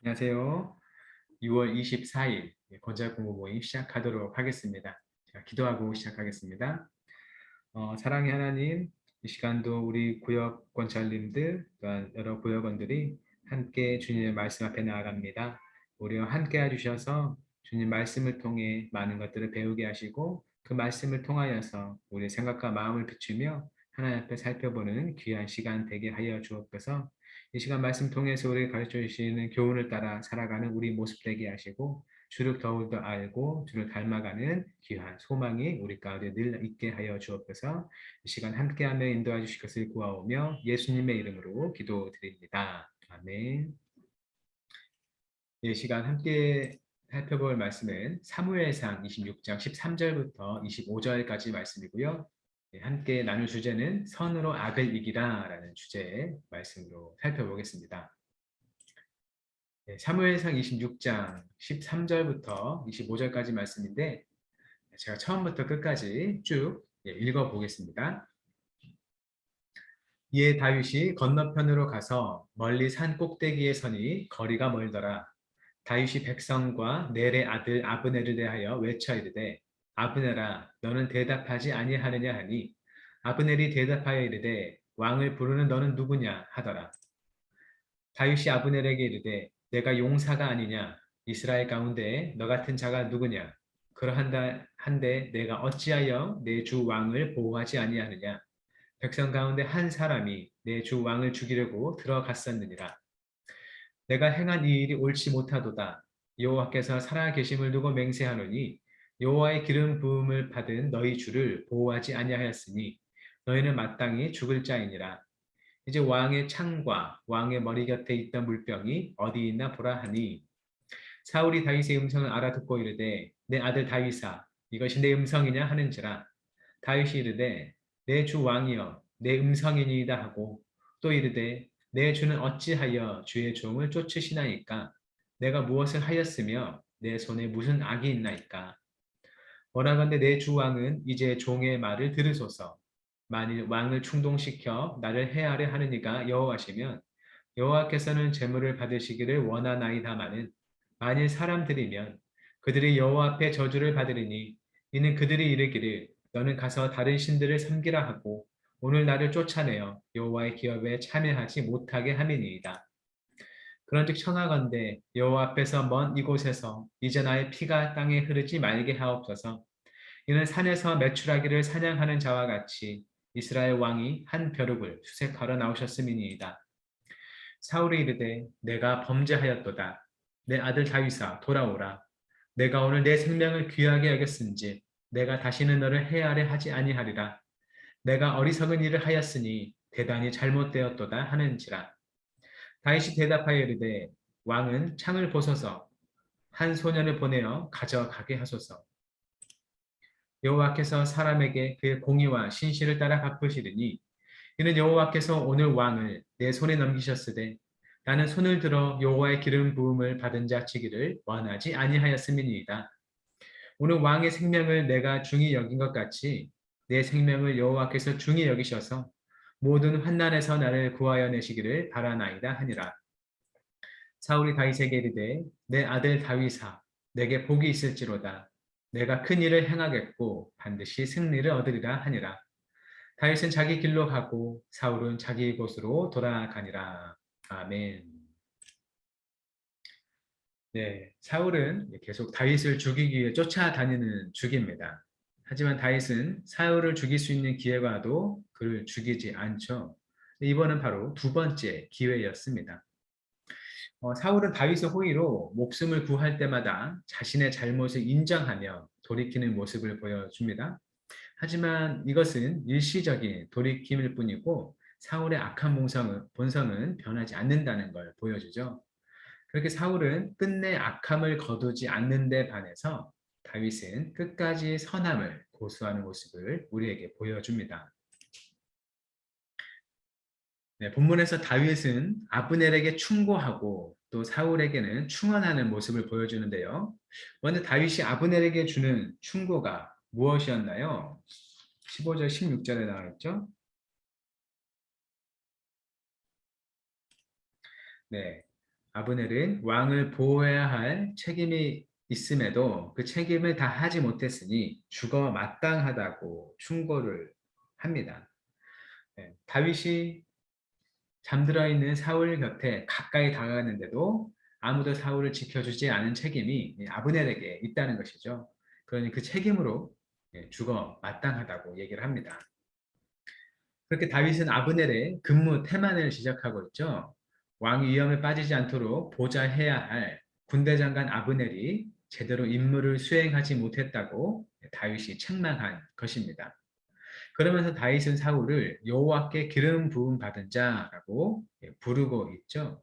안녕하세요. 6월 24일 건설 공부 모임 시작하도록 하겠습니다. 자, 기도하고 시작하겠습니다. 사랑의 하나님, 이 시간도 우리 구역 권찰님들 또한 여러 구역원들이 함께 주님의 말씀 앞에 나아갑니다. 우리와 함께 해주셔서 주님 말씀을 통해 많은 것들을 배우게 하시고 그 말씀을 통하여서 우리의 생각과 마음을 비추며 하나님 앞에 살펴보는 귀한 시간 되게 하여 주옵소서. 이 시간 말씀 통해서 우리 가르쳐 주시는 교훈을 따라 살아가는 우리 모습 되게 하시고 주를 더욱더 알고 주를 닮아가는 귀한 소망이 우리 가운데 늘 있게 하여 주옵소서. 이 시간 함께하며 인도해 주실 것을 구하오며 예수님의 이름으로 기도드립니다. 아멘. 이 시간 함께 살펴볼 말씀은 사무엘상 26장 13절부터 25절까지 말씀이고요. 함께 나눌 주제는 선으로 악을 이기라 라는 주제의 말씀으로 살펴보겠습니다. 사무엘상 26장 13절부터 25절까지 말씀인데 제가 처음부터 끝까지 쭉 읽어보겠습니다. 이에 다윗이 건너편으로 가서 멀리 산 꼭대기에 서니 거리가 멀더라. 다윗이 백성과 넬의 아들 아브넬을 대하여 외쳐 이르되 아브넬아 너는 대답하지 아니하느냐 하니 아브넬이 대답하여 이르되 왕을 부르는 너는 누구냐 하더라. 다윗이 아브넬에게 이르되 내가 용사가 아니냐 이스라엘 가운데 너 같은 자가 누구냐 그러한다 한데 내가 어찌하여 내 주 왕을 보호하지 아니하느냐 백성 가운데 한 사람이 내 주 왕을 죽이려고 들어갔었느니라. 내가 행한 이 일이 옳지 못하도다. 여호와께서 살아 계심을 두고 맹세하노니 여호와의 기름 부음을 받은 너희 주를 보호하지 아니하였으니 너희는 마땅히 죽을 자이니라. 이제 왕의 창과 왕의 머리 곁에 있던 물병이 어디 있나 보라 하니 사울이 다윗의 음성을 알아듣고 이르되 내 아들 다윗아 이것이 내 음성이냐 하는지라. 다윗이 이르되 내 주 왕이여 내 음성이니이다 하고 또 이르되 내 주는 어찌하여 주의 종을 쫓으시나이까 내가 무엇을 하였으며 내 손에 무슨 악이 있나이까 원하건대 내 주 왕은 이제 종의 말을 들으소서. 만일 왕을 충동시켜 나를 해하려 하느니가 여호와시면 여호와께서는 제물을 받으시기를 원하나이다마는 만일 사람들이면 그들이 여호와 앞에 저주를 받으리니 이는 그들이 이르기를 너는 가서 다른 신들을 섬기라 하고 오늘 나를 쫓아내어 여호와의 기업에 참여하지 못하게 함이니이다. 그런즉 청하건대 여호와 앞에서 먼 이곳에서 이제 나의 피가 땅에 흐르지 말게 하옵소서. 이는 산에서 메추라기를 사냥하는 자와 같이 이스라엘 왕이 한 벼룩을 수색하러 나오셨음이니이다. 사울이 이르되 내가 범죄하였도다. 내 아들 다윗아 돌아오라. 내가 오늘 내 생명을 귀하게 여겼은지 내가 다시는 너를 해하려 하지 아니하리라. 내가 어리석은 일을 하였으니 대단히 잘못되었도다 하는지라. 다윗이 대답하여 이르되 왕은 창을 보소서 한 소년을 보내어 가져가게 하소서. 여호와께서 사람에게 그의 공의와 신실을 따라 갚으시리니 이는 여호와께서 오늘 왕을 내 손에 넘기셨으되 나는 손을 들어 여호와의 기름 부음을 받은 자 치기를 원하지 아니하였음이니이다. 오늘 왕의 생명을 내가 중히 여긴 것 같이 내 생명을 여호와께서 중히 여기셔서 모든 환난에서 나를 구하여 내시기를 바라나이다 하니라. 사울이 다윗에게 이르되 내 아들 다윗아 내게 복이 있을지로다. 내가 큰 일을 행하겠고 반드시 승리를 얻으리라 하니라. 다윗은 자기 길로 가고 사울은 자기 곳으로 돌아가니라. 아멘. 네, 사울은 계속 다윗을 죽이기 위해 쫓아다니는 중입니다. 하지만 다윗은 사울을 죽일 수 있는 기회가 와도 그를 죽이지 않죠. 이번은 바로 두 번째 기회였습니다. 사울은 다윗의 호의로 목숨을 구할 때마다 자신의 잘못을 인정하며 돌이키는 모습을 보여줍니다. 하지만 이것은 일시적인 돌이킴일 뿐이고 사울의 악한 본성은 변하지 않는다는 걸 보여주죠. 그렇게 사울은 끝내 악함을 거두지 않는 데 반해서 다윗은 끝까지 선함을 고수하는 모습을 우리에게 보여줍니다. 네, 본문에서 다윗은 아브넬에게 충고하고 또 사울에게는 충언하는 모습을 보여주는데요. 먼저 다윗이 아브넬에게 주는 충고가 무엇이었나요? 15절, 16절에 나와 있죠. 네, 아브넬은 왕을 보호해야 할 책임이 있음에도 그 책임을 다 하지 못했으니 죽어 마땅하다고 충고를 합니다. 네, 다윗이 잠들어 있는 사울 곁에 가까이 다가갔는데도 아무도 사울을 지켜주지 않은 책임이 아브넬에게 있다는 것이죠. 그러니 그 책임으로 죽어 마땅하다고 얘기를 합니다. 그렇게 다윗은 아브넬의 근무 태만을 지적하고 있죠. 왕 위험에 빠지지 않도록 보좌해야 할 군대 장관 아브넬이 제대로 임무를 수행하지 못했다고 다윗이 책망한 것입니다. 그러면서 다윗은 사울을 여호와께 기름 부음 받은 자라고 부르고 있죠.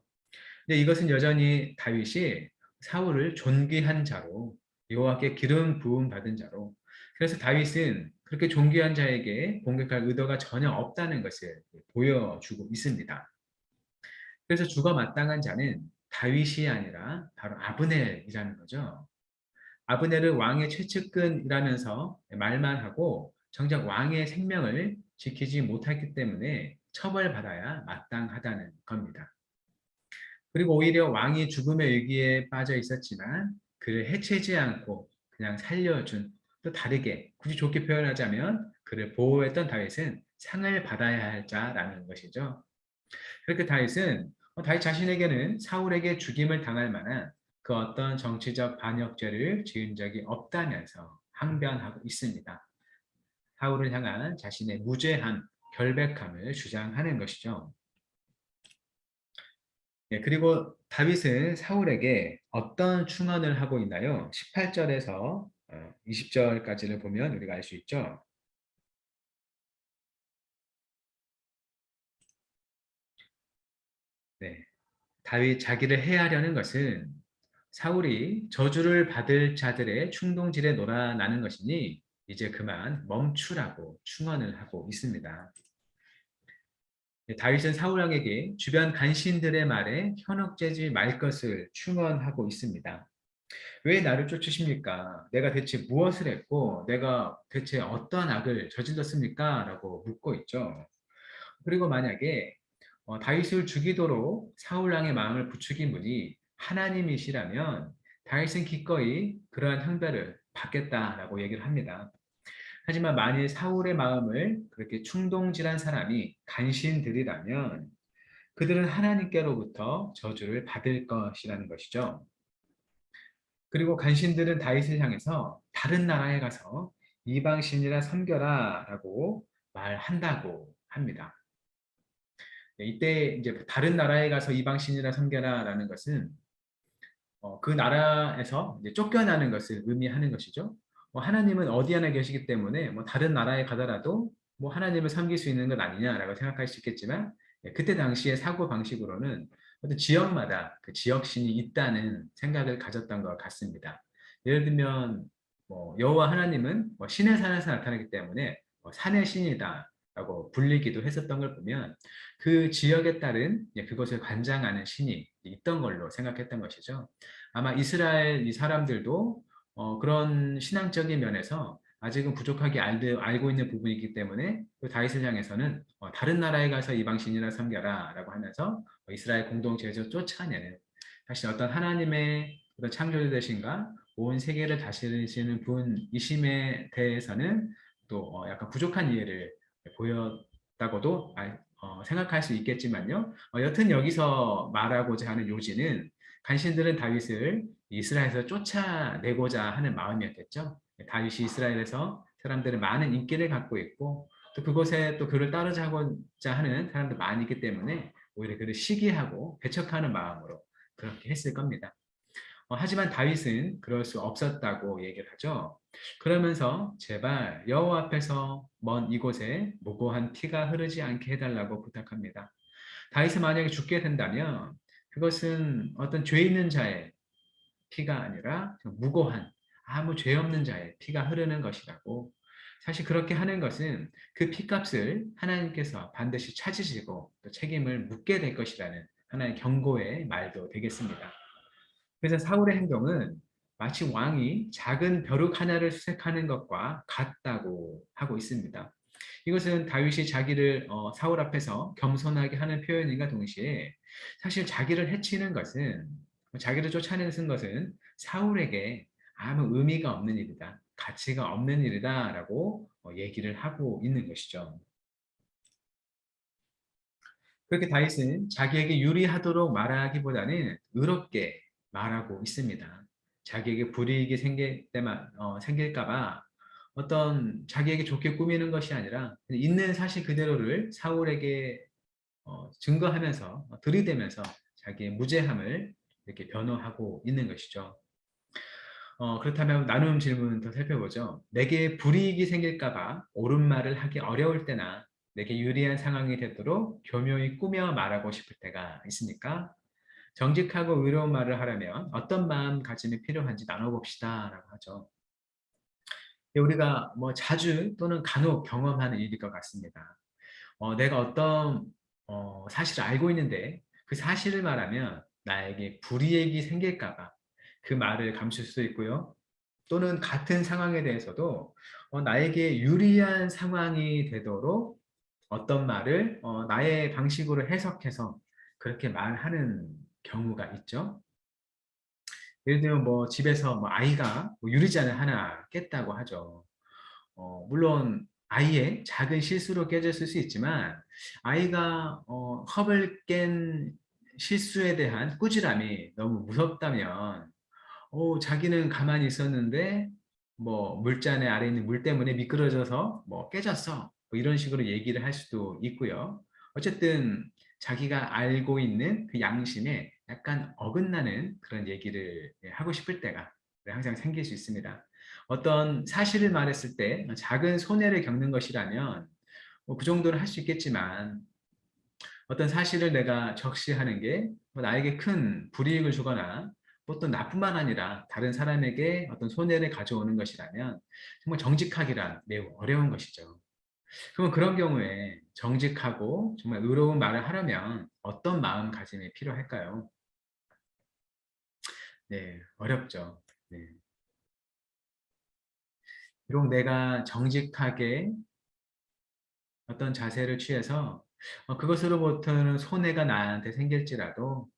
근데 이것은 여전히 다윗이 사울을 존귀한 자로 여호와께 기름 부음 받은 자로 그래서 다윗은 그렇게 존귀한 자에게 공격할 의도가 전혀 없다는 것을 보여주고 있습니다. 그래서 죽어 마땅한 자는 다윗이 아니라 바로 아브넬이라는 거죠. 아브넬은 왕의 최측근이라면서 말만 하고 정작 왕의 생명을 지키지 못했기 때문에 처벌받아야 마땅하다는 겁니다. 그리고 오히려 왕이 죽음의 위기에 빠져 있었지만 그를 해치지 않고 그냥 살려준 또 다르게 굳이 좋게 표현하자면 그를 보호했던 다윗은 상을 받아야 할 자라는 것이죠. 그렇게 다윗은 다윗 자신에게는 사울에게 죽임을 당할 만한 그 어떤 정치적 반역죄를 지은 적이 없다면서 항변하고 있습니다. 사울을 향한 자신의 무죄한 결백함을 주장하는 것이죠. 그리고 다윗은 사울에게 어떤 충언을 하고 있나요? 18절에서 20절까지를 보면 우리가 알 수 있죠. 네, 다윗 자기를 해하려는 것은 사울이 저주를 받을 자들의 충동질에 놀아나는 것이니 이제 그만 멈추라고 충언을 하고 있습니다. 다윗은 사울 왕에게 주변 간신들의 말에 현혹되지 말 것을 충언하고 있습니다. 왜 나를 쫓으십니까? 내가 대체 무엇을 했고 내가 대체 어떤 악을 저질렀습니까? 라고 묻고 있죠. 그리고 만약에 다윗을 죽이도록 사울 왕의 마음을 부추긴 분이 하나님이시라면 다윗은 기꺼이 그러한 형벌을 받겠다라고 얘기를 합니다. 하지만 만일 사울의 마음을 그렇게 충동질한 사람이 간신들이라면 그들은 하나님께로부터 저주를 받을 것이라는 것이죠. 그리고 간신들은 다윗을 향해서 다른 나라에 가서 이방신이라 섬겨라 라고 말한다고 합니다. 이때 이제 다른 나라에 가서 이방신이라 섬겨라 라는 것은 그 나라에서 이제 쫓겨나는 것을 의미하는 것이죠. 하나님은 어디 하나 계시기 때문에 다른 나라에 가더라도 하나님을 섬길 수 있는 것 아니냐라고 생각할 수 있겠지만 그때 당시의 사고 방식으로는 어떤 지역마다 그 지역신이 있다는 생각을 가졌던 것 같습니다. 예를 들면 여호와 하나님은 신의 산에서 나타나기 때문에 산의 신이다라고 불리기도 했었던 걸 보면 그 지역에 따른 그것을 관장하는 신이 있던 걸로 생각했던 것이죠. 아마 이스라엘 이 사람들도 그런 신앙적인 면에서 아직은 부족하게 알고 있는 부분이 있기 때문에 그 다윗을 향해서는 다른 나라에 가서 이방신이나 섬겨라 라고 하면서 이스라엘 공동체에서 쫓아내는 다시 어떤 하나님의 어떤 창조주 되신가 온 세계를 다스리시는 분이심에 대해서는 또 약간 부족한 이해를 보였다고도 생각할 수 있겠지만요. 여튼 여기서 말하고자 하는 요지는 간신들은 다윗을 이스라엘에서 쫓아내고자 하는 마음이었겠죠. 다윗이 이스라엘에서 사람들은 많은 인기를 갖고 있고 또 그곳에 또 그를 따르자고자 하는 사람들 많이 있기 때문에 오히려 그를 시기하고 배척하는 마음으로 그렇게 했을 겁니다. 하지만 다윗은 그럴 수 없었다고 얘기를 하죠. 그러면서 제발 여호와 앞에서 먼 이곳에 무고한 피가 흐르지 않게 해달라고 부탁합니다. 다윗이 만약에 죽게 된다면 그것은 어떤 죄 있는 자의 피가 아니라 무고한 아무 죄 없는 자의 피가 흐르는 것이라고 사실 그렇게 하는 것은 그 피값을 하나님께서 반드시 찾으시고 또 책임을 묻게 될 것이라는 하나의 경고의 말도 되겠습니다. 그래서 사울의 행동은 마치 왕이 작은 벼룩 하나를 수색하는 것과 같다고 하고 있습니다. 이것은 다윗이 자기를 사울 앞에서 겸손하게 하는 표현인가 동시에 사실 자기를 해치는 것은 자기를 쫓아내는 것은 사울에게 아무 의미가 없는 일이다. 가치가 없는 일이다라고 얘기를 하고 있는 것이죠. 그렇게 다윗은 자기에게 유리하도록 말하기보다는 의롭게 말하고 있습니다. 자기에게 불이익이 생길까봐 어떤 자기에게 좋게 꾸미는 것이 아니라 있는 사실 그대로를 사울에게 증거하면서 들이대면서 자기의 무죄함을 이렇게 변호하고 있는 것이죠. 그렇다면 나눔 질문 더 살펴보죠. 내게 불이익이 생길까봐 옳은 말을 하기 어려울 때나 내게 유리한 상황이 되도록 교묘히 꾸며 말하고 싶을 때가 있습니까? 정직하고 의로운 말을 하려면 어떤 마음가짐이 필요한지 나눠봅시다 라고 하죠. 우리가 뭐 자주 또는 간혹 경험하는 일일 것 같습니다. 내가 어떤 사실을 알고 있는데 그 사실을 말하면 나에게 불이익이 생길까 봐 그 말을 감출 수 있고요. 또는 같은 상황에 대해서도 나에게 유리한 상황이 되도록 어떤 말을 나의 방식으로 해석해서 그렇게 말하는 경우가 있죠. 예를 들면 뭐 집에서 뭐 아이가 뭐 유리잔을 하나 깼다고 하죠. 물론 아이의 작은 실수로 깨졌을 수 있지만 아이가 컵을 깬 실수에 대한 꾸지람이 너무 무섭다면 자기는 가만히 있었는데 뭐 물잔에 아래 있는 물 때문에 미끄러져서 뭐 깨졌어. 뭐 이런 식으로 얘기를 할 수도 있고요. 어쨌든 자기가 알고 있는 그 양심에 약간 어긋나는 그런 얘기를 하고 싶을 때가 항상 생길 수 있습니다. 어떤 사실을 말했을 때 작은 손해를 겪는 것이라면 뭐그 정도는 할 수 있겠지만 어떤 사실을 내가 적시하는 게뭐 나에게 큰 불이익을 주거나 또 나뿐만 아니라 다른 사람에게 어떤 손해를 가져오는 것이라면 정말 정직하기란 매우 어려운 것이죠. 그럼 그런 경우에 정직하고 정말 의로운 말을 하려면 어떤 마음가짐이 필요할까요? 네, 어렵죠. 네. 비록 내가 정직하게 어떤 자세를 취해서 그것으로부터는 손해가 나한테 생길지라도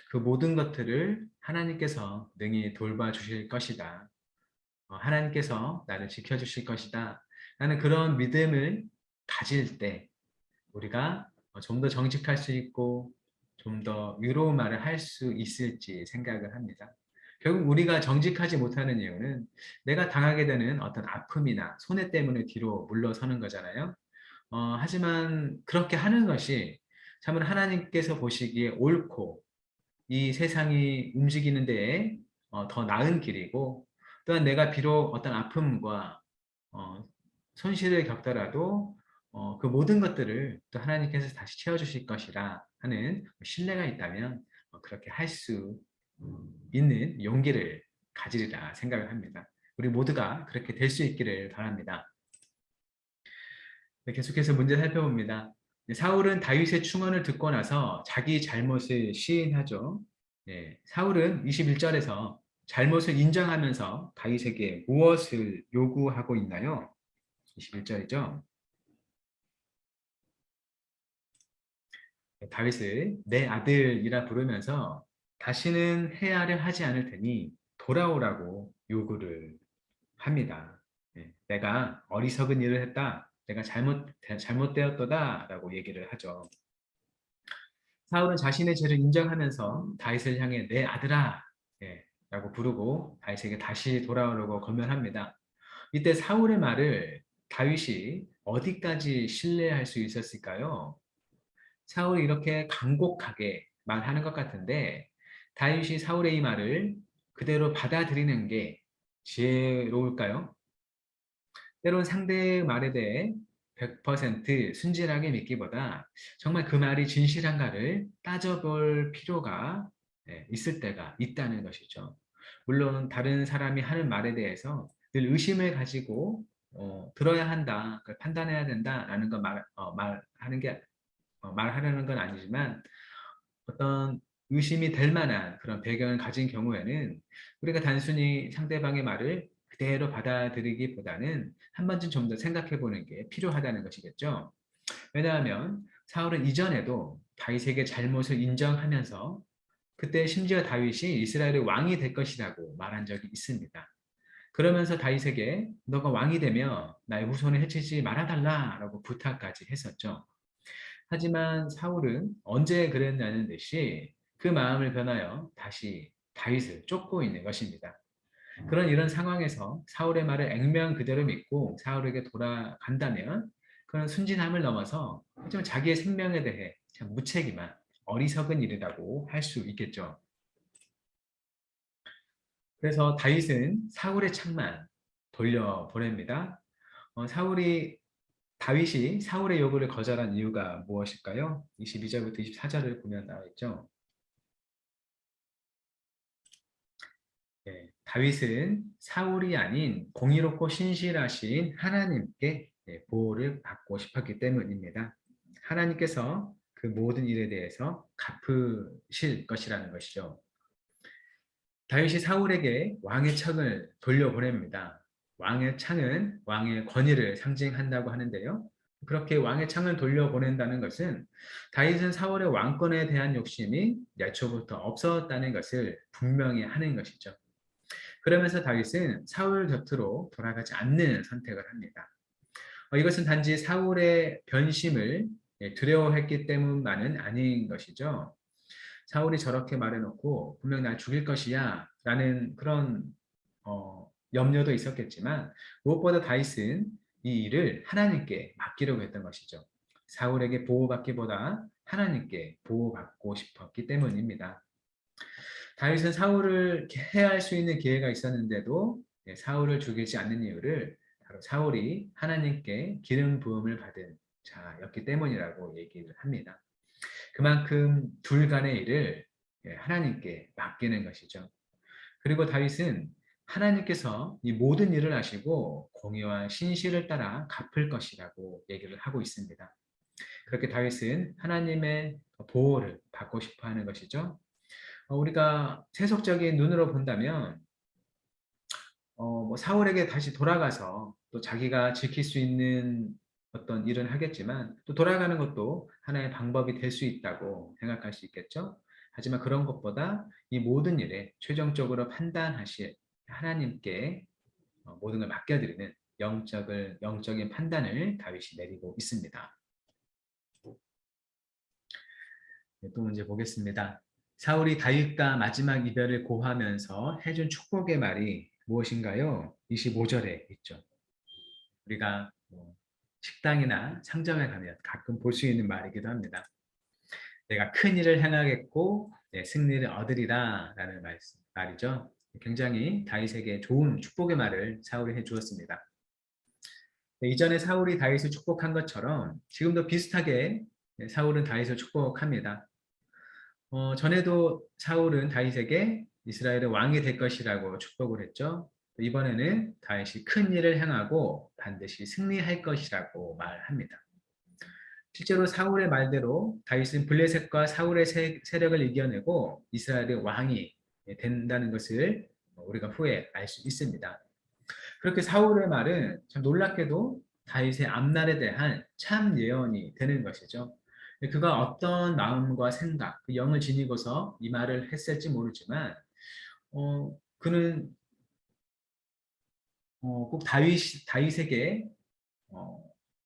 그 모든 것들을 하나님께서 능히 돌봐주실 것이다. 하나님께서 나를 지켜주실 것이다. 라는 그런 믿음을 가질 때 우리가 좀 더 정직할 수 있고 좀 더 위로운 말을 할 수 있을지 생각을 합니다. 결국 우리가 정직하지 못하는 이유는 내가 당하게 되는 어떤 아픔이나 손해 때문에 뒤로 물러서는 거잖아요. 하지만 그렇게 하는 것이 참으로 하나님께서 보시기에 옳고 이 세상이 움직이는 데에 더 나은 길이고 또한 내가 비록 어떤 아픔과 어, 손실을 겪더라도 그 모든 것들을 또 하나님께서 다시 채워주실 것이라 하는 신뢰가 있다면 그렇게 할 수 있는 용기를 가지리라 생각을 합니다. 우리 모두가 그렇게 될 수 있기를 바랍니다. 네, 계속해서 문제 살펴봅니다. 네, 사울은 다윗의 충언을 듣고 나서 자기 잘못을 시인하죠. 네, 사울은 21절에서 잘못을 인정하면서 다윗에게 무엇을 요구하고 있나요? 21절이죠. 다윗을 내 아들이라 부르면서 다시는 해야를 하지 않을 테니 돌아오라고 요구를 합니다. 내가 어리석은 일을 했다. 내가 잘못되었도다. 라고 얘기를 하죠. 사울은 자신의 죄를 인정하면서 다윗을 향해 내 아들아 라고 부르고 다윗에게 다시 돌아오라고 권면합니다. 이때 사울의 말을 다윗이 어디까지 신뢰할 수 있었을까요? 사울이 이렇게 간곡하게 말하는 것 같은데 다윗이 사울의 이 말을 그대로 받아들이는 게 지혜로울까요? 때론 상대의 말에 대해 100% 순진하게 믿기보다 정말 그 말이 진실한가를 따져볼 필요가 있을 때가 있다는 것이죠. 물론 다른 사람이 하는 말에 대해서 늘 의심을 가지고 들어야 한다, 그걸 판단해야 된다라는 거 말하는 게 말하려는 건 아니지만 어떤 의심이 될 만한 그런 배경을 가진 경우에는 우리가 단순히 상대방의 말을 그대로 받아들이기보다는 한 번쯤 좀 더 생각해 보는 게 필요하다는 것이겠죠. 왜냐하면 사울은 이전에도 다윗에게 잘못을 인정하면서 그때 심지어 다윗이 이스라엘의 왕이 될 것이라고 말한 적이 있습니다. 그러면서 다윗에게 너가 왕이 되며 나의 후손을 해치지 말아달라라고 부탁까지 했었죠. 하지만 사울은 언제 그랬냐는 듯이 그 마음을 변하여 다시 다윗을 쫓고 있는 것입니다. 그런 이런 상황에서 사울의 말을 액면 그대로 믿고 사울에게 돌아간다면 그런 순진함을 넘어서 좀 자기의 생명에 대해 참 무책임한 어리석은 일이라고 할 수 있겠죠. 그래서 다윗은 사울의 창만 돌려보냅니다. 다윗이 사울의 요구를 거절한 이유가 무엇일까요? 22절부터 24절을 보면 나와 있죠. 네, 다윗은 사울이 아닌 공의롭고 신실하신 하나님께 보호를 받고 싶었기 때문입니다. 하나님께서 그 모든 일에 대해서 갚으실 것이라는 것이죠. 다윗이 사울에게 왕의 창을 돌려보냅니다. 왕의 창은 왕의 권위를 상징한다고 하는데요. 그렇게 왕의 창을 돌려보낸다는 것은 다윗은 사울의 왕권에 대한 욕심이 애초부터 없었다는 것을 분명히 하는 것이죠. 그러면서 다윗은 사울 곁으로 돌아가지 않는 선택을 합니다. 이것은 단지 사울의 변심을 두려워했기 때문만은 아닌 것이죠. 사울이 저렇게 말해놓고 분명 날 죽일 것이야 라는 그런 염려도 있었겠지만 무엇보다 다윗은 이 일을 하나님께 맡기려고 했던 것이죠. 사울에게 보호받기보다 하나님께 보호받고 싶었기 때문입니다. 다윗은 사울을 해할 수 있는 기회가 있었는데도 사울을 죽이지 않는 이유를 바로 사울이 하나님께 기름 부음을 받은 자였기 때문이라고 얘기를 합니다. 그만큼 둘 간의 일을 하나님께 맡기는 것이죠. 그리고 다윗은 하나님께서 이 모든 일을 하시고 공의와 신실을 따라 갚을 것이라고 얘기를 하고 있습니다. 그렇게 다윗은 하나님의 보호를 받고 싶어 하는 것이죠. 우리가 세속적인 눈으로 본다면 뭐 사울에게 다시 돌아가서 또 자기가 지킬 수 있는 어떤 일은 하겠지만 또 돌아가는 것도 하나의 방법이 될 수 있다고 생각할 수 있겠죠. 하지만 그런 것보다 이 모든 일에 최종적으로 판단하실 하나님께 모든 걸 맡겨드리는 영적인 판단을 다윗이 내리고 있습니다. 네, 또 문제 보겠습니다. 사울이 다윗과 마지막 이별을 고하면서 해준 축복의 말이 무엇인가요? 25절에 있죠. 우리가 식당이나 상점에 가면 가끔 볼 수 있는 말이기도 합니다. 내가 큰 일을 행하겠고 승리를 얻으리라 라는 말이죠. 굉장히 다윗에게 좋은 축복의 말을 사울이 해주었습니다. 이전에 사울이 다윗을 축복한 것처럼 지금도 비슷하게 사울은 다윗을 축복합니다. 전에도 사울은 다윗에게 이스라엘의 왕이 될 것이라고 축복을 했죠. 이번에는 다윗이 큰 일을 행하고 반드시 승리할 것이라고 말합니다. 실제로 사울의 말대로 다윗은 블레셋과 사울의 세력을 이겨내고 이스라엘의 왕이 된다는 것을 우리가 후에 알 수 있습니다. 그렇게 사울의 말은 참 놀랍게도 다윗의 앞날에 대한 참 예언이 되는 것이죠. 그가 어떤 마음과 생각, 그 영을 지니고서 이 말을 했을지 모르지만 그는 꼭 다윗에게 어,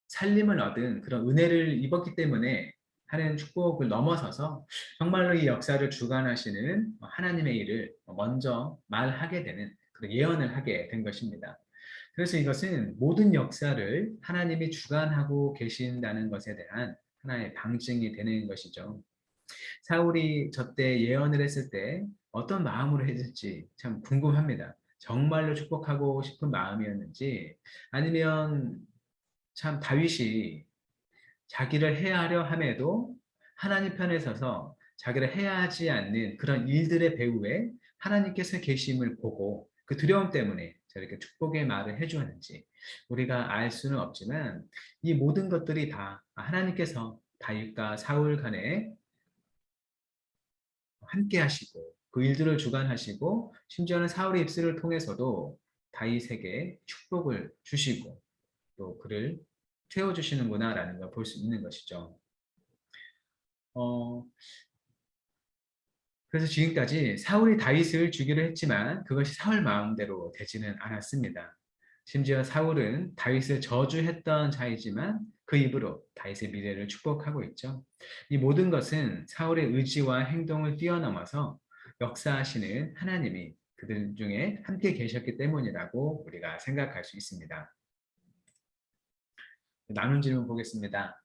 살림을 얻은 그런 은혜를 입었기 때문에 하는 축복을 넘어서서 정말로 이 역사를 주관하시는 하나님의 일을 먼저 말하게 되는 그런 예언을 하게 된 것입니다. 그래서 이것은 모든 역사를 하나님이 주관하고 계신다는 것에 대한 하나의 방증이 되는 것이죠. 사울이 저때 예언을 했을 때 어떤 마음으로 했을지 참 궁금합니다. 정말로 축복하고 싶은 마음이었는지 아니면 참 다윗이 자기를 해하려 함에도 하나님 편에 서서 자기를 해하지 않는 그런 일들의 배후에 하나님께서 계심을 보고 그 두려움 때문에 저렇게 축복의 말을 해주었는지 우리가 알 수는 없지만 이 모든 것들이 다 하나님께서 다윗과 사울 간에 함께 하시고 그 일들을 주관하시고 심지어는 사울의 입술을 통해서도 다윗에게 축복을 주시고 또 그를 세워주시는구나라는 걸 볼 수 있는 것이죠. 어, 그래서 지금까지 사울이 다윗을 죽이려 했지만 그것이 사울 마음대로 되지는 않았습니다. 심지어 사울은 다윗을 저주했던 자이지만 그 입으로 다윗의 미래를 축복하고 있죠. 이 모든 것은 사울의 의지와 행동을 뛰어넘어서 역사하시는 하나님이 그들 중에 함께 계셨기 때문이라고 우리가 생각할 수 있습니다. 나눈 질문 보겠습니다.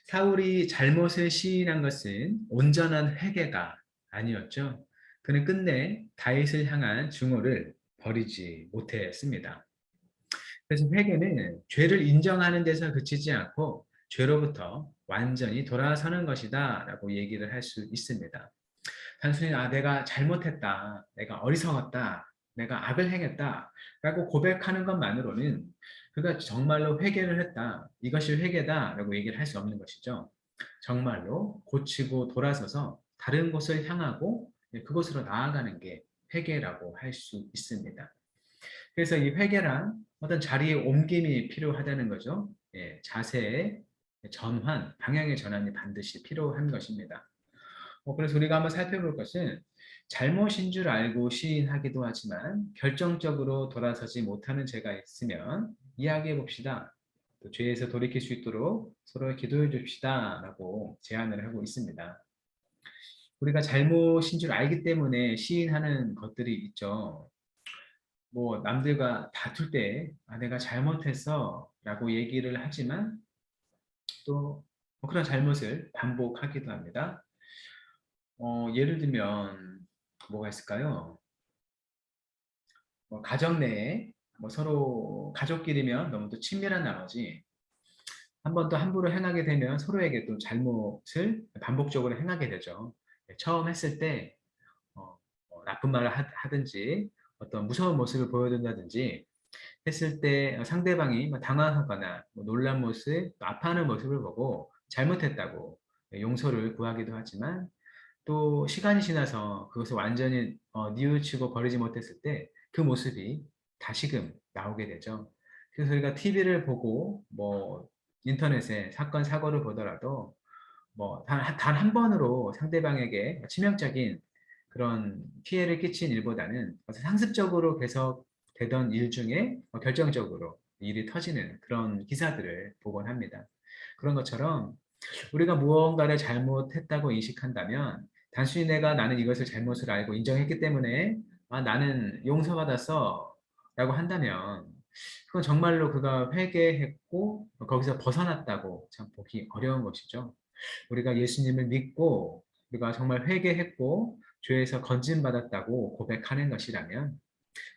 사울이 잘못을 시인한 것은 온전한 회개가 아니었죠. 그는 끝내 다윗을 향한 증오를 버리지 못했습니다. 그래서 회개는 죄를 인정하는 데서 그치지 않고 죄로부터 완전히 돌아서는 것이다 라고 얘기를 할 수 있습니다. 단순히 내가 잘못했다, 내가 어리석었다, 내가 악을 행했다 라고 고백하는 것만으로는 그가 정말로 회개를 했다, 이것이 회개다 라고 얘기를 할 수 없는 것이죠. 정말로 고치고 돌아서서 다른 곳을 향하고 그곳으로 나아가는 게 회개라고 할 수 있습니다. 그래서 이 회개란 어떤 자리의 옮김이 필요하다는 거죠. 자세의 전환, 방향의 전환이 반드시 필요한 것입니다. 그래서 우리가 한번 살펴볼 것은 잘못인 줄 알고 시인하기도 하지만 결정적으로 돌아서지 못하는 죄가 있으면 이야기해 봅시다. 또 죄에서 돌이킬 수 있도록 서로 기도해 줍시다 라고 제안을 하고 있습니다. 우리가 잘못인 줄 알기 때문에 시인하는 것들이 있죠. 뭐 남들과 다툴 때 내가 잘못했어 라고 얘기를 하지만 또 그런 잘못을 반복하기도 합니다. 예를 들면 뭐가 있을까요? 가정 내에 서로 가족끼리면 너무 또 친밀한 나머지 한 번 더 함부로 행하게 되면 서로에게 또 잘못을 반복적으로 행하게 되죠. 처음 했을 때 나쁜 말을 하든지 어떤 무서운 모습을 보여준다든지 했을 때 상대방이 당황하거나 놀란 모습, 아파하는 모습을 보고 잘못했다고 용서를 구하기도 하지만 또 시간이 지나서 그것을 완전히 뉘우치고 버리지 못했을 때 그 모습이 다시금 나오게 되죠. 그래서 우리가 TV를 보고 인터넷에 사건 사고를 보더라도 단 한 번으로 상대방에게 치명적인 그런 피해를 끼친 일보다는 상습적으로 계속 되던 일 중에 결정적으로 일이 터지는 그런 기사들을 보곤 합니다. 그런 것처럼 우리가 무언가를 잘못했다고 인식한다면 단순히 나는 이것을 잘못을 알고 인정했기 때문에 나는 용서받았어 라고 한다면 그건 정말로 그가 회개했고 거기서 벗어났다고 참 보기 어려운 것이죠. 우리가 예수님을 믿고 우리가 정말 회개했고 죄에서 건진받았다고 고백하는 것이라면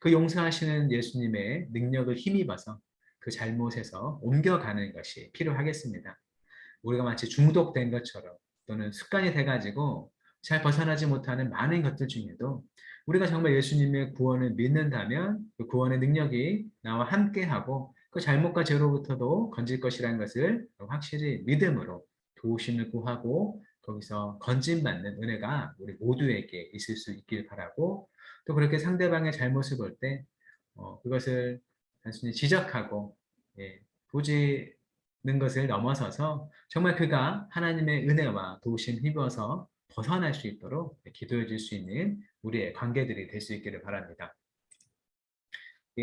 그 용서하시는 예수님의 능력을 힘입어서 그 잘못에서 옮겨가는 것이 필요하겠습니다. 우리가 마치 중독된 것처럼 또는 습관이 돼가지고 잘 벗어나지 못하는 많은 것들 중에도 우리가 정말 예수님의 구원을 믿는다면 그 구원의 능력이 나와 함께하고 그 잘못과 죄로부터도 건질 것이라는 것을 확실히 믿음으로 도우심을 구하고 거기서 건진받는 은혜가 우리 모두에게 있을 수 있길 바라고 또 그렇게 상대방의 잘못을 볼 때 그것을 단순히 지적하고 보지는 것을 넘어서서 정말 그가 하나님의 은혜와 도우심 힘입어서 벗어날 수 있도록 기도해 줄 수 있는 우리의 관계들이 될 수 있기를 바랍니다.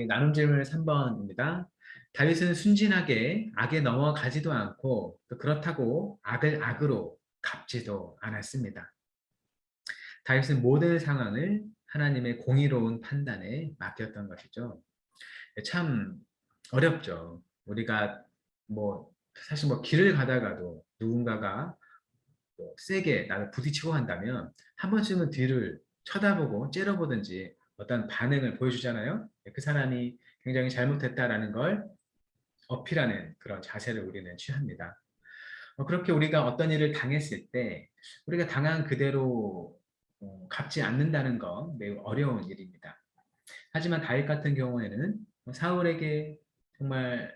나눔 질문 3번입니다. 다윗은 순진하게 악에 넘어가지도 않고 또 그렇다고 악을 악으로 갚지도 않았습니다. 다윗은 모든 상황을 하나님의 공의로운 판단에 맡겼던 것이죠. 참 어렵죠. 우리가 사실 길을 가다가도 누군가가 세게 나를 부딪히고 한다면 한 번쯤은 뒤를 쳐다보고 째려보든지 어떤 반응을 보여주잖아요. 그 사람이 굉장히 잘못했다라는 걸 어필하는 그런 자세를 우리는 취합니다. 그렇게 우리가 어떤 일을 당했을 때 우리가 당한 그대로 갚지 않는다는 건 매우 어려운 일입니다. 하지만 다윗 같은 경우에는 사울에게 정말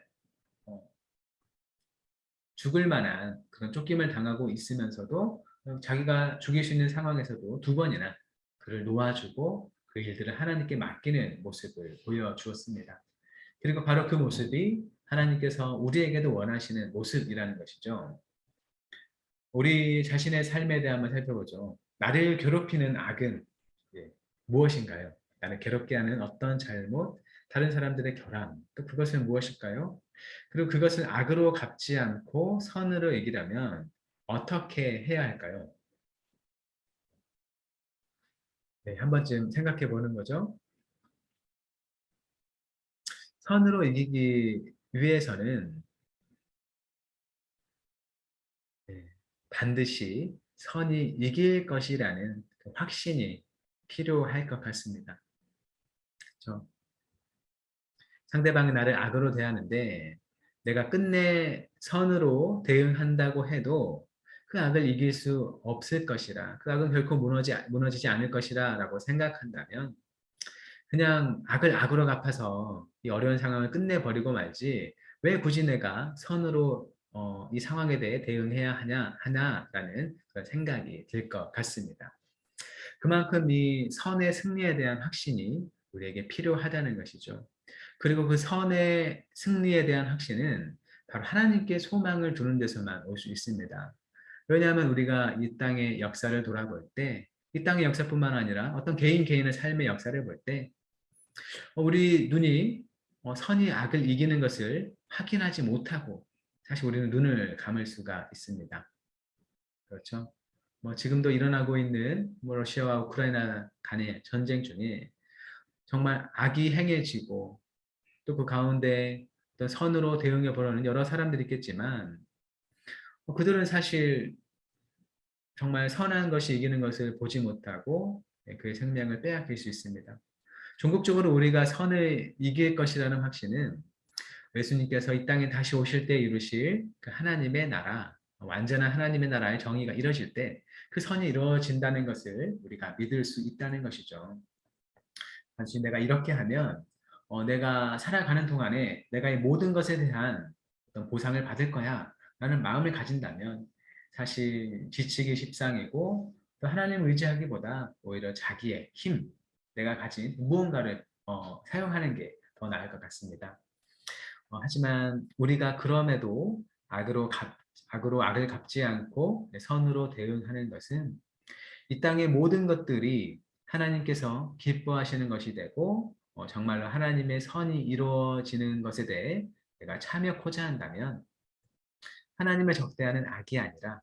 죽을 만한 그런 쫓김을 당하고 있으면서도 자기가 죽일 수 있는 상황에서도 두 번이나 그를 놓아주고 그 일들을 하나님께 맡기는 모습을 보여주었습니다. 그리고 바로 그 모습이 하나님께서 우리에게도 원하시는 모습이라는 것이죠. 우리 자신의 삶에 대해 한번 살펴보죠. 나를 괴롭히는 악은 예, 무엇인가요? 나를 괴롭게 하는 어떤 잘못, 다른 사람들의 결함, 또 그것은 무엇일까요? 그리고 그것을 악으로 갚지 않고 선으로 이기려면 어떻게 해야 할까요? 네, 한 번쯤 생각해 보는 거죠. 선으로 이기기 위해서는 네, 반드시 선이 이길 것이라는 그 확신이 필요할 것 같습니다. 그렇죠? 상대방이 나를 악으로 대하는데 내가 끝내 선으로 대응한다고 해도 그 악을 이길 수 없을 것이라, 그 악은 결코 무너지지 않을 것이라 라고 생각한다면 그냥 악을 악으로 갚아서 이 어려운 상황을 끝내버리고 말지 왜 굳이 내가 선으로 이 상황에 대해 대응해야 하나라는 그런 생각이 들 것 같습니다. 그만큼 이 선의 승리에 대한 확신이 우리에게 필요하다는 것이죠. 그리고 그 선의 승리에 대한 확신은 바로 하나님께 소망을 두는 데서만 올 수 있습니다. 왜냐하면 우리가 이 땅의 역사를 돌아볼 때, 이 땅의 역사뿐만 아니라 어떤 개인의 삶의 역사를 볼 때, 우리 눈이 선이 악을 이기는 것을 확인하지 못하고, 사실 우리는 눈을 감을 수가 있습니다. 그렇죠? 뭐 지금도 일어나고 있는 뭐 러시아와 우크라이나 간의 전쟁 중에 정말 악이 행해지고 또 그 가운데 어떤 선으로 대응해 보려는 여러 사람들이 있겠지만 그들은 사실 정말 선한 것이 이기는 것을 보지 못하고 그의 생명을 빼앗길 수 있습니다. 종국적으로 우리가 선을 이길 것이라는 확신은 예수님께서 이 땅에 다시 오실 때 이루실 그 하나님의 나라, 완전한 하나님의 나라의 정의가 이루어질 때 그 선이 이루어진다는 것을 우리가 믿을 수 있다는 것이죠. 단지 내가 이렇게 하면 내가 살아가는 동안에 내가 이 모든 것에 대한 어떤 보상을 받을 거야 라는 마음을 가진다면 사실 지치기 십상이고 또 하나님을 의지하기보다 오히려 자기의 힘, 내가 가진 무언가를 사용하는 게 더 나을 것 같습니다. 하지만 우리가 그럼에도 악으로 악을 갚지 않고 선으로 대응하는 것은 이 땅의 모든 것들이 하나님께서 기뻐하시는 것이 되고 정말로 하나님의 선이 이루어지는 것에 대해 내가 참여코자 한다면 하나님을 적대하는 악이 아니라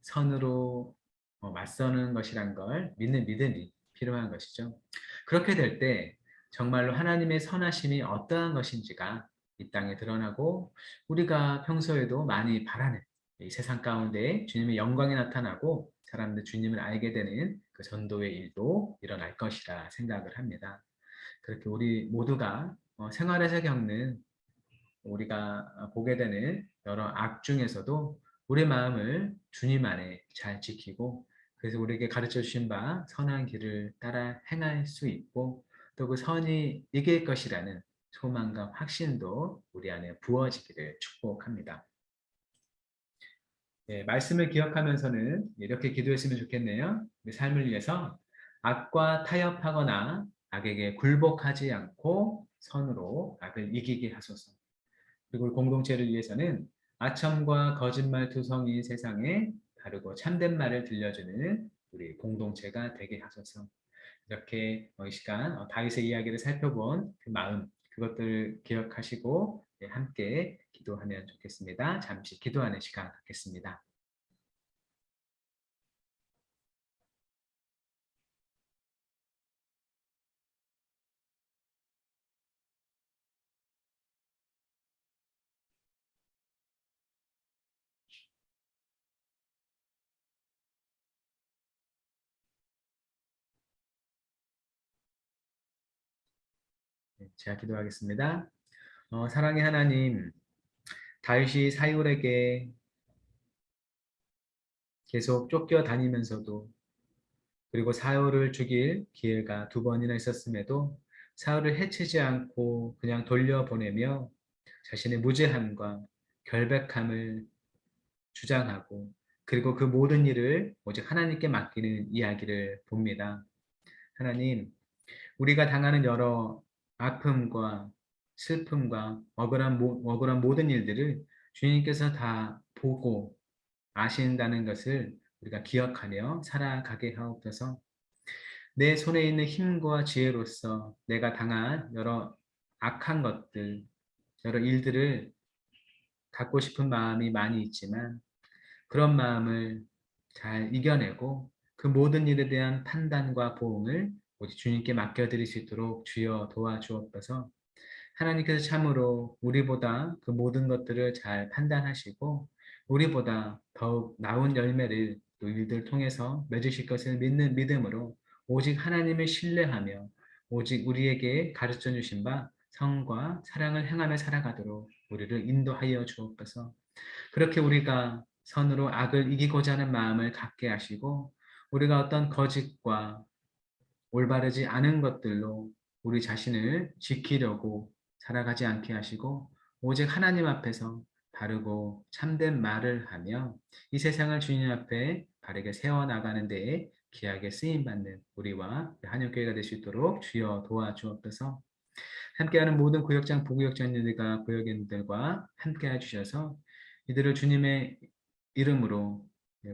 선으로 맞서는 것이란 걸 믿는 믿음이 필요한 것이죠. 그렇게 될 때 정말로 하나님의 선하심이 어떠한 것인지가 이 땅에 드러나고 우리가 평소에도 많이 바라는 이 세상 가운데 주님의 영광이 나타나고 사람들 주님을 알게 되는 그 전도의 일도 일어날 것이라 생각을 합니다. 그렇게 우리 모두가 생활에서 겪는 우리가 보게 되는 여러 악 중에서도 우리 마음을 주님 안에 잘 지키고 그래서 우리에게 가르쳐 주신 바 선한 길을 따라 행할 수 있고 또 그 선이 이길 것이라는 소망과 확신도 우리 안에 부어지기를 축복합니다. 예, 말씀을 기억하면서는 이렇게 기도했으면 좋겠네요. 우리 삶을 위해서 악과 타협하거나 악에게 굴복하지 않고 선으로 악을 이기게 하소서. 그리고 공동체를 위해서는 아첨과 거짓말투성이 세상에 바르고 참된 말을 들려주는 우리 공동체가 되게 하소서. 이렇게 이 시간 다윗의 이야기를 살펴본 그 마음, 그것들 기억하시고 함께 기도하면 좋겠습니다. 잠시 기도하는 시간 갖겠습니다. 네, 제가 기도하겠습니다. 사랑의 하나님, 다윗이 사울에게 계속 쫓겨다니면서도 그리고 사울을 죽일 기회가 두 번이나 있었음에도 사울을 해치지 않고 그냥 돌려보내며 자신의 무죄함과 결백함을 주장하고 그리고 그 모든 일을 오직 하나님께 맡기는 이야기를 봅니다. 하나님, 우리가 당하는 여러 아픔과 슬픔과 억울한 모든 일들을 주님께서 다 보고 아신다는 것을 우리가 기억하며 살아가게 하옵소서. 내 손에 있는 힘과 지혜로서 내가 당한 여러 악한 것들, 여러 일들을 갖고 싶은 마음이 많이 있지만 그런 마음을 잘 이겨내고 그 모든 일에 대한 판단과 보응을 오직 주님께 맡겨드릴 수 있도록 주여 도와주옵소서. 하나님께서 참으로 우리보다 그 모든 것들을 잘 판단하시고 우리보다 더욱 나은 열매를 또 일들 통해서 맺으실 것을 믿는 믿음으로 오직 하나님을 신뢰하며 오직 우리에게 가르쳐 주신 바 성과 사랑을 행하며 살아가도록 우리를 인도하여 주옵소서. 그렇게 우리가 선으로 악을 이기고자 하는 마음을 갖게 하시고 우리가 어떤 거짓과 올바르지 않은 것들로 우리 자신을 지키려고 살아가지 않게 하시고 오직 하나님 앞에서 바르고 참된 말을 하며 이 세상을 주님 앞에 바르게 세워나가는 데에 귀하게 쓰임받는 우리와 한영교회가 될 수 있도록 주여 도와주옵소서. 함께하는 모든 구역장, 부구역장님들과 구역인들과 함께 해주셔서 이들을 주님의 이름으로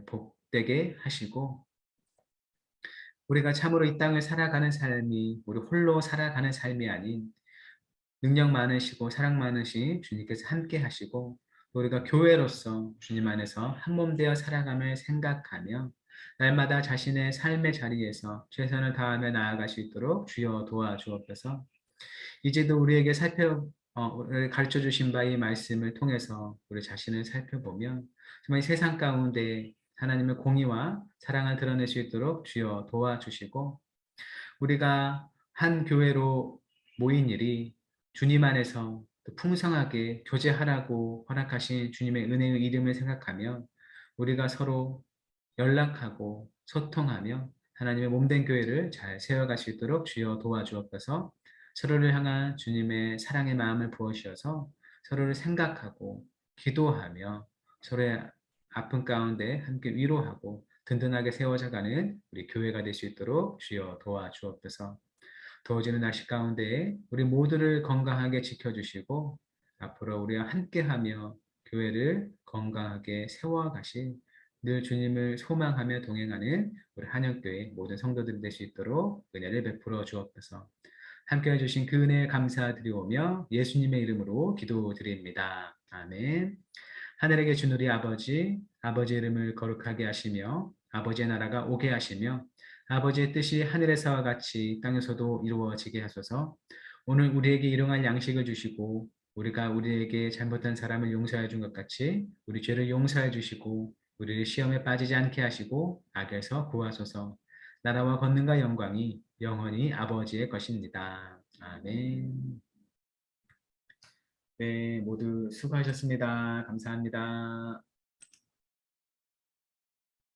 복되게 하시고 우리가 참으로 이 땅을 살아가는 삶이 우리 홀로 살아가는 삶이 아닌 능력 많으시고 사랑 많으신 주님께서 함께 하시고 우리가 교회로서 주님 안에서 한 몸 되어 살아감을 생각하며 날마다 자신의 삶의 자리에서 최선을 다하며 나아갈 수 있도록 주여 도와주옵소서. 이제도 우리에게 가르쳐 주신 바의 말씀을 통해서 우리 자신을 살펴보면 정말 이 세상 가운데 하나님의 공의와 사랑을 드러낼 수 있도록 주여 도와주시고 우리가 한 교회로 모인 일이 주님 안에서 풍성하게 교제하라고 허락하신 주님의 은혜의 이름을 생각하며 우리가 서로 연락하고 소통하며 하나님의 몸된 교회를 잘 세워갈 수 있도록 주여 도와주옵소서. 서로를 향한 주님의 사랑의 마음을 부어주셔서 서로를 생각하고 기도하며 서로의 아픔 가운데 함께 위로하고 든든하게 세워져가는 우리 교회가 될 수 있도록 주여 도와주옵소서. 더워지는 날씨 가운데 우리 모두를 건강하게 지켜주시고 앞으로 우리와 함께하며 교회를 건강하게 세워가실 늘 주님을 소망하며 동행하는 우리 한영교회 모든 성도들이 될 수 있도록 은혜를 베풀어 주옵소서. 함께해 주신 그 은혜에 감사드리오며 예수님의 이름으로 기도드립니다. 아멘. 하늘에 계신 우리 아버지, 아버지 이름을 거룩하게 하시며 아버지의 나라가 오게 하시며 아버지의 뜻이 하늘에서와 같이 땅에서도 이루어지게 하소서. 오늘 우리에게 일용할 양식을 주시고 우리가 우리에게 잘못한 사람을 용서해 준 것 같이 우리 죄를 용서해 주시고 우리를 시험에 빠지지 않게 하시고 악에서 구하소서. 나라와 권능과 영광이 영원히 아버지의 것입니다. 아멘. 네, 모두 수고하셨습니다. 감사합니다.